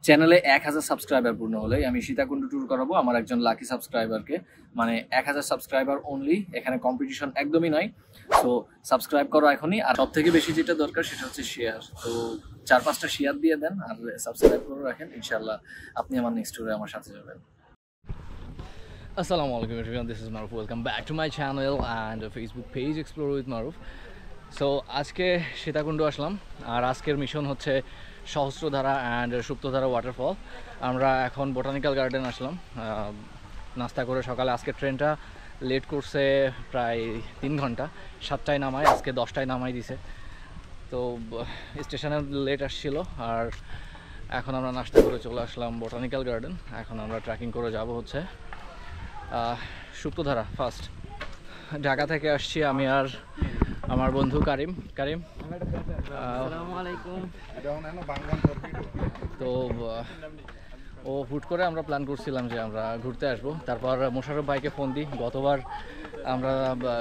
চ্যানেলে 1000 সাবস্ক্রাইবার পূর্ণ হলেই আমি সীতাকুণ্ড ট্যুর করাবো আমার একজন লাকি সাবস্ক্রাইবারকে। মানে 1000 সাবস্ক্রাইবার অনলি, এখানে কম্পিটিশন একদমই নাই। সো সাবস্ক্রাইব করো এখনই। আর সব থেকে বেশি যেটা দরকার সেটা হচ্ছে শেয়ার। তো 4-5টা শেয়ার দিয়ে দেন আর সাবস্ক্রাইব করে রাখেন, ইনশাল্লাহ আপনি আমার নেক্সট ট্যুরে আমার সাথে যাবেন। Assalamu alaikum everyone, this is Maruf. Welcome back to my channel and Facebook page Explore with Maruf. So আজকে সীতাকুণ্ড আসলাম আর আজকের মিশন হচ্ছে সহস্রধারা অ্যান্ড সুপ্তধারা ওয়াটারফল। আমরা এখন বোটানিক্যাল গার্ডেন আসলাম নাস্তা করে সকালে। আজকে ট্রেনটা লেট করছে প্রায় 3 ঘন্টা, 7টায় নামায়, আজকে 10টায় নামাই দিছে। তো স্টেশনে লেট আসছিল আর এখন আমরা নাস্তা করে চলে আসলাম বোটানিক্যাল গার্ডেন। এখন আমরা ট্রেকিং করে যাব হচ্ছে সুপ্তধারা। ফার্স্ট ঢাকা থেকে আসছি আমি আর আমার বন্ধু কারিম। আসসালামু আলাইকুম। তো ও হুট করে আমরা প্ল্যান করছিলাম যে আমরা ঘুরতে আসবো। তারপর মোশাররফ ভাইকে ফোন দিই। গতবার আমরা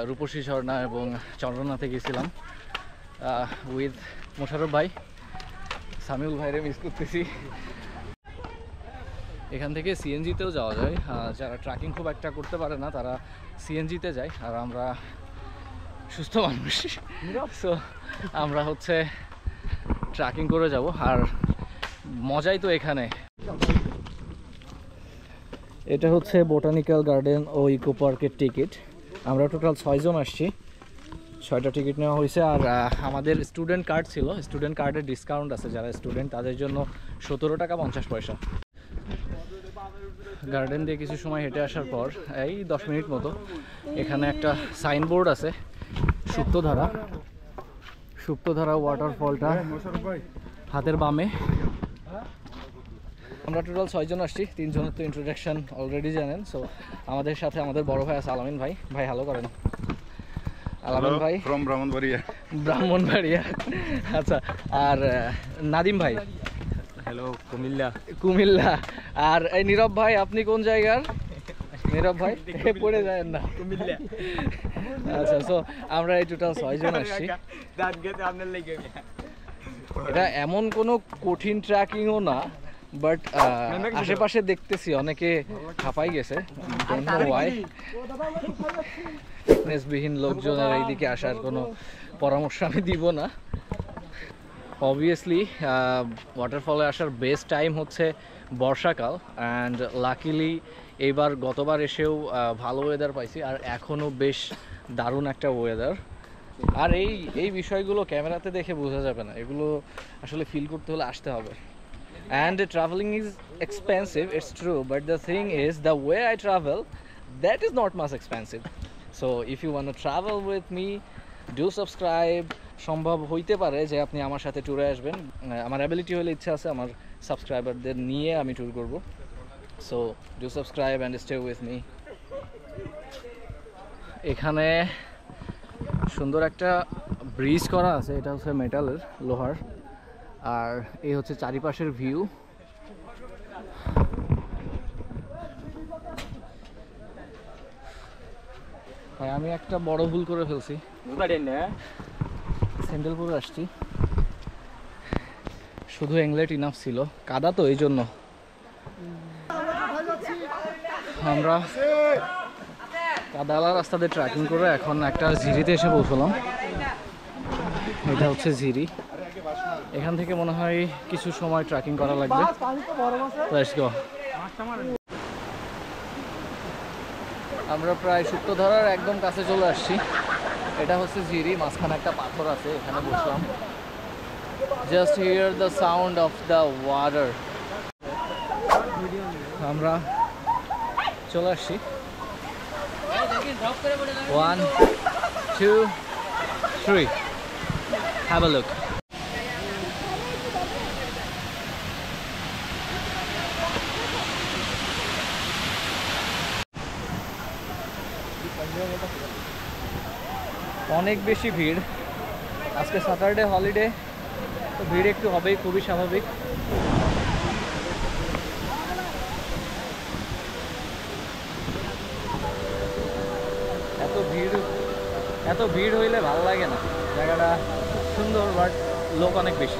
রূপসী ঝর্ণা এবং চন্দ্রনাথে গেছিলাম উইথ মোশাররফ ভাই। সামিউল ভাইরে মিস করতেছি। এখান থেকে সিএনজিতেও যাওয়া যায়, যারা ট্রেকিং খুব একটা করতে পারে না তারা সিএনজিতে যায়। আর আমরা সুস্থ মানুষ, সো আমরা হচ্ছে ট্রেকিং করে যাব। আর মজাই তো এখানে। এটা হচ্ছে বোটানিক্যাল গার্ডেন ও ইকো পার্কের টিকিট। আমরা টোটাল 6 জন আসছি, 6টা টিকিট নেওয়া হয়েছে। আর আমাদের স্টুডেন্ট কার্ড ছিল, স্টুডেন্ট কার্ডের ডিসকাউন্ট আছে, যারা স্টুডেন্ট তাদের জন্য 17 টাকা 50 পয়সা। গার্ডেন দিয়ে কিছু সময় হেঁটে আসার পর এই 10 মিনিট মতো এখানে একটা সাইনবোর্ড আছে সুপ্তধারা ওয়াটারফলটা হাতের বামে। আমরা টোটাল 6 জন আসছি, 3 জনের তো ইন্ট্রোডাকশন অলরেডি জানেন। সো আমাদের সাথে আমাদের বড় ভাই আছে আলামিন ভাই। ভাই হ্যালো করেন। আলামিন ভাই ফ্রম ব্রাহ্মণবাড়িয়া। আচ্ছা, আর নাদিম ভাই হ্যালো কুমিল্লা। আর এই নীরব ভাই, আপনি কোন জায়গার? নীরব ভাই পড়ে যায় না, কুমিল্লা। আচ্ছা, সো আমরা এই টোটাল 6 জন আসছি। এটা এমন কোনো কঠিন ট্রেকিংও না, বাট আশেপাশে দেখতেছি অনেকে হাঁপাই গেছে। Don't know Y. ফিটনেসবিহীন লোকজনের এইদিকে আসার কোনো পরামর্শ আমি দিব না। অবভিয়াসলি ওয়াটারফলে আসার বেস্ট টাইম হচ্ছে বর্ষাকাল। অ্যান্ড লাকিলি এইবার গতবার এসেও ভালো ওয়েদার পাইছি, আর এখনও বেশ দারুণ একটা ওয়েদার। আর এই বিষয়গুলো ক্যামেরাতে দেখে বোঝা যাবে না, এগুলো আসলে ফিল করতে হলে আসতে হবে। And traveling is expensive, it's true, but the thing is the way I travel, that is not much expensive. So if you want to travel with me, do subscribe. সম্ভব হইতে পারে যে আপনি আমার সাথে ট্যুরে আসবেন। আমার অ্যাবিলিটি হলে, ইচ্ছা আছে আমার সাবস্ক্রাইবারদের নিয়ে আমি ট্যুর করব। So do subscribe and stay with me. এখানে সুন্দর একটা ব্রিজ করা আছে, এটা হচ্ছে মেটালের, লোহার। আর এই হচ্ছে চারিপাশের ভিউ। ভাই আমি একটা বড় ভুল করে ফেলছি, স্যান্ডেল পরে আসছি। শুধু এংলেট ইনাফ ছিল, কাদা তো এই জন্য। আমরা কাদাওয়ালা রাস্তাতে ট্রেকিং করে এখন একটা ঝিরিতে এসে পৌঁছলাম। এটা হচ্ছে ঝিরি। এখান থেকে মনে হয় কিছু সময় ট্রেকিং করা লাগবে। Let's go. আমরা প্রায় সুপ্তধারার একদম কাছে চলে আসছি। এটা হচ্ছে ঝিরি, মাঝখানে একটা পাথর আছে, এখানে বসলাম। Just here the sound of the water. আমরা চলে আসছি। 1 2 3 হ্যাভ আ লুক। অনেক বেশি ভিড়, আজকে স্যাটারডে হলিডে, তো ভিড় একটু হবেই, খুবই স্বাভাবিক। এত ভিড় হইলে ভালো লাগে না। জায়গাটা সুন্দর, বাট লোক অনেক বেশি।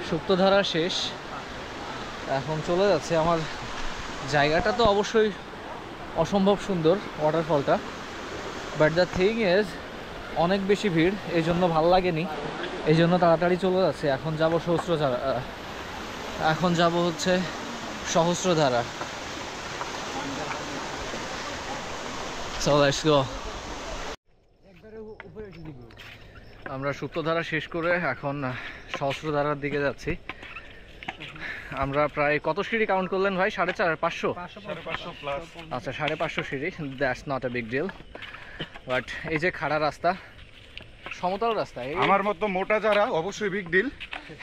সুক্তধারা শেষ, এখন চলে যাচ্ছে। আমার জায়গাটা তো অবশ্যই অসম্ভব সুন্দর ওয়াটারফলটা, বাট দ্য থিং ইজ অনেক বেশি ভিড়, এই জন্য ভালো লাগেনি, এই জন্য তাড়াতাড়ি চলে যাচ্ছে। এখন যাব সহস্রধারা, এখন যাব হচ্ছে সহস্রধারা। So let's go. আমরা সুক্তধারা শেষ করে এখন সহস্রধারার দিকে যাচ্ছি। আমরা প্রায় কত সিঁড়ি কাউন্ট করলেন ভাই? 450, 500? আচ্ছা 550 সিঁড়ি, that's not a big deal. But এই যে খাড়া রাস্তা, সমতল রাস্তা, আমার মতো মোটা যারা অবশ্যই বিগ ডিল,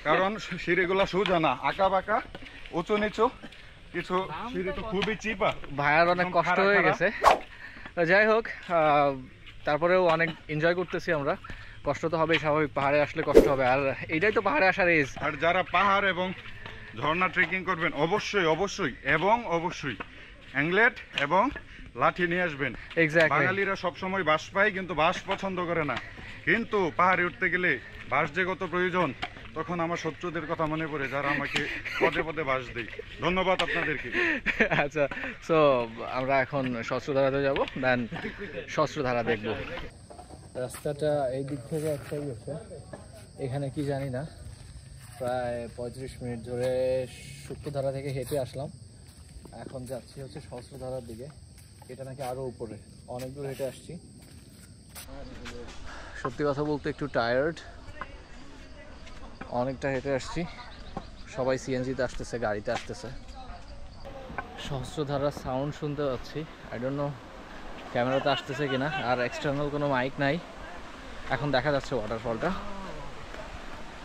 কারণ সিঁড়িগুলো সোজা না, আঁকা বাঁকা, উঁচু নিচু, কিছু সিঁড়ি তো খুবই চিপা। ভাইয়ার অনেক কষ্ট হয়ে গেছে। যাই হোক, তারপরেও অনেক এনজয় করতেছি আমরা। কষ্ট তো হবেই, স্বাভাবিক, পাহাড়ে আসলে কষ্ট হবে, আর এইটাই তো পাহাড়ে আসার এজ। আর যারা পাহাড় এবং ঝর্ণা ট্রেকিং করবেন অবশ্যই অবশ্যই এবং অবশ্যই অ্যাংলেট এবং লাঠি নিয়ে আসবেন। এক্স্যাক্টলি, বাঙালিরা সবসময় বাঁশ পায় কিন্তু বাঁশ পছন্দ করে না, কিন্তু পাহাড়ে উঠতে গেলে বাঁশ যে কত প্রয়োজন, তখন আমার শত্রুদের কথা মনে পড়ে যারা আমাকে পদে পদে বাঁশ দেয়। ধন্যবাদ আপনাদেরকে। আচ্ছা, সো আমরা এখন সহস্রধারাতে যাব, দেন সহস্রধারা দেখব। রাস্তাটা এই দিক থেকে একটাই গেছে, এখানে কি জানি না। প্রায় 35 মিনিট ধরে সুক্তধারা থেকে হেঁটে আসলাম, এখন যাচ্ছি হচ্ছে সহস্রধারার দিকে। এটা নাকি আরও উপরে, অনেক দূর হেঁটে আসছি। সত্যি কথা বলতে একটু টায়ার্ড, অনেকটা হেঁটে আসছি। সবাই সিএনজিতে আসতেছে, গাড়িতে আসতেছে। সহস্রধারার সাউন্ড শুনতে পাচ্ছি, আই ডোন্ট নো ক্যামেরাতে আসতেছে কিনা, আর এক্সটার্নাল কোনো মাইক নাই। এখন দেখা যাচ্ছে ওয়াটারফলটা,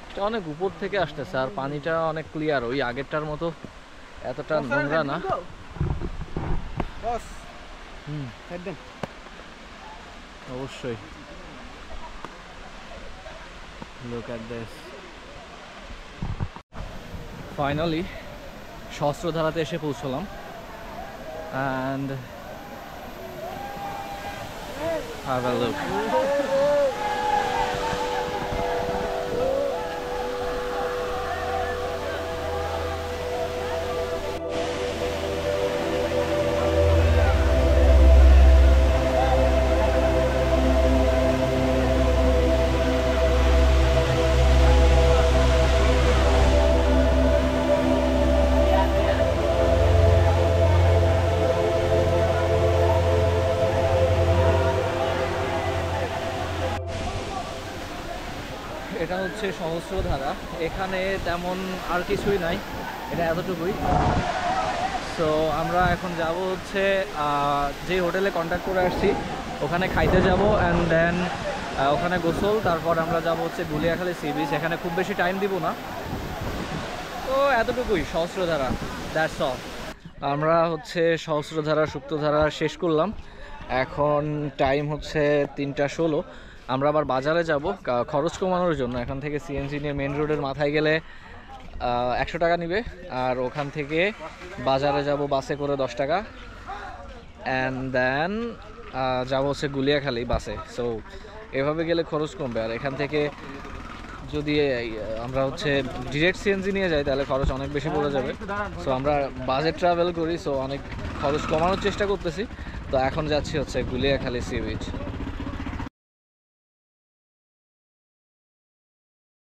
এটা অনেক উপর থেকে আসতেছে, আর পানিটা অনেক ক্লিয়ার, ওই আগেরটার মতো এতটা নোংরা না। অবশ্যই। Look at this. Finally সহস্রধারাতে এসে পৌঁছলাম, and have a look. এটা হচ্ছে সহস্রধারা, এখানে তেমন আর কিছুই নাই, এটা এতটুকুই। সো আমরা এখন যাব হচ্ছে যে হোটেলে কন্ট্যাক্ট করে আসছি ওখানে খাইতে যাব, অ্যান্ড দেন ওখানে গোসল, তারপর আমরা যাব হচ্ছে গুলিয়াখালী সি বিচ। এখানে খুব বেশি টাইম দিব না, তো এতটুকুই সহস্রধারা, দ্যাটস অল। আমরা হচ্ছে সহস্রধারা সুক্তধারা শেষ করলাম, এখন টাইম হচ্ছে 3:16। আমরা আবার বাজারে যাব খরচ কমানোর জন্য। এখান থেকে সিএনজি নিয়ে মেন রোডের মাথায় গেলে 100 টাকা নিবে, আর ওখান থেকে বাজারে যাব বাসে করে 10 টাকা, অ্যান্ড দেন যাব হচ্ছে গুলিয়াখালী বাসে। সো এভাবে গেলে খরচ কমবে, আর এখান থেকে যদি আমরা হচ্ছে ডিরেক্ট সিএনজি নিয়ে যাই তাহলে খরচ অনেক বেশি পড়ে যাবে। সো আমরা বাজেট ট্রাভেল করি, সো অনেক খরচ কমানোর চেষ্টা করতেছি। তো এখন যাচ্ছি হচ্ছে গুলিয়াখালী সি বিচ।